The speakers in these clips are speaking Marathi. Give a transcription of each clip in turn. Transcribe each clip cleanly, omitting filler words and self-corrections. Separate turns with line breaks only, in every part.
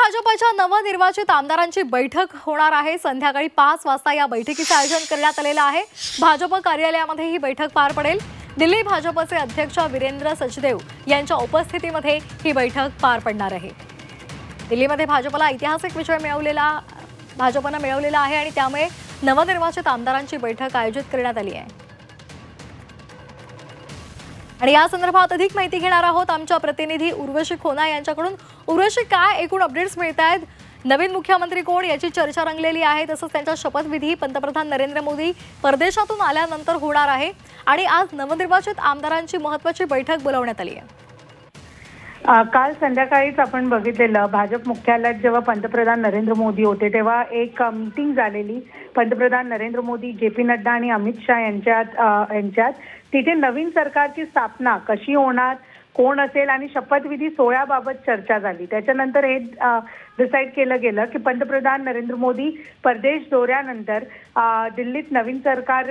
भाजपच्या नवनिर्वाचित आमदारांची बैठक होणार आहे। संध्याकाळी 5 वाजता या बैठकीचे आयोजन करण्यात आलेले आहे। भाजप कार्यालयामध्ये ही बैठक पार पडेल। दिल्ली भाजपचे अध्यक्ष वीरेंद्र सचदेव यांच्या उपस्थितीमध्ये ही बैठक पार पडणार आहे। दिल्लीमध्ये भाजपला ऐतिहासिक विजय मिळवलेला आहे आणि त्यामुळे नवनिर्वाचित आमदारांची बैठक आयोजित करण्यात आली आहे। आणि या संदर्भात अधिक माहिती घेणार आहोत आमच्या प्रतिनिधी उर्वशी खोना यांच्याकडून। उर्वशी, काय एकूण अपडेट्स मिळतायत? नवीन मुख्यमंत्री कोण याची चर्चा रंगलेली आहे, तसंच त्यांचा शपथविधी पंतप्रधान नरेंद्र मोदी परदेशातून आल्यानंतर होणार आहे आणि आज नवनिर्वाचित आमदारांची महत्त्वाची बैठक बोलावण्यात आली आहे।
काल संध्याकाळीच आपण बघितलेलं भाजप मुख्यालयात जेव्हा पंतप्रधान नरेंद्र मोदी होते तेव्हा एक मीटिंग झालेली पंतप्रधान नरेंद्र मोदी, जे.पी. नड्डा आणि अमित शाह यांच्यात तिथे नवीन सरकारची स्थापना कशी होणार, कोण असेल आणि शपथविधी सोहळ्याबाबत चर्चा झाली। त्याच्यानंतर हे डिसाईड केलं गेलं की पंतप्रधान नरेंद्र मोदी परदेश दौऱ्यानंतर दिल्लीत नवीन सरकार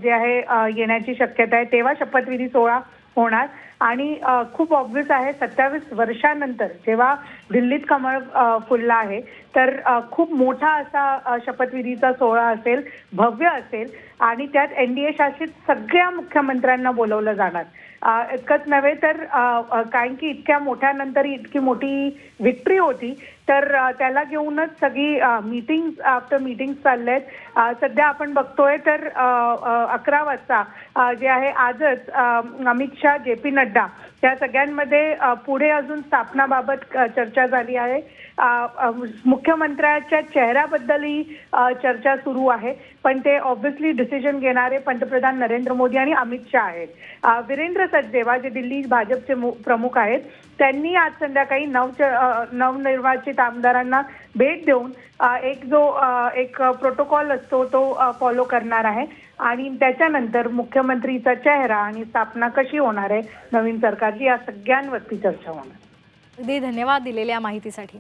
जे आहे येण्याची शक्यता आहे, तेव्हा शपथविधी सोहळा होणार। आणि खूप ऑब्व्हियस आहे 27 वर्षांनंतर जेव्हा दिल्लीत कमळ फुलला आहे तर खूप मोठा असा शपथविधीचा सोहळा असेल, भव्य असेल आणि त्यात एनडीए शासित सगळ्या मुख्यमंत्र्यांना बोलवलं जाणार। इतकंच नव्हे तर कारण की इतक्या मोठ्यानंतर इतकी मोठी विक्ट्री होती तर त्याला घेऊनच सगळी मीटिंग्स आफ्टर मीटिंग्स चाललेत। सध्या आपण बघतोय तर 11 वाजता जे आहे आजच अमित शाह, जे.पी. नड्डा त्या सगळ्यांमध्ये पुढे अजून स्थापनाबाबत चर्चा झाली आहे। मुख्यमंत्र्याच्या चेहऱ्याबद्दलही चर्चा सुरू आहे, पण ते ऑब्व्हियसली डिसिजन घेणारे पंतप्रधान नरेंद्र मोदी आणि अमित शाह आहेत। वीरेंद्र सचदेव जे दिल्ली भाजपचे प्रमुख आहेत त्यांनी आज संध्याकाळी नवनिर्वाचित आमदारांना भेट देऊन एक प्रोटोकॉल असतो तो फॉलो करणार आहे आणि त्याच्यानंतर मुख्यमंत्रीचा चेहरा आणि स्थापना कशी होणार आहे नवीन सरकारची या सगळ्यांवरती चर्चा होणार।
धन्यवाद दिलेल्या माहितीसाठी।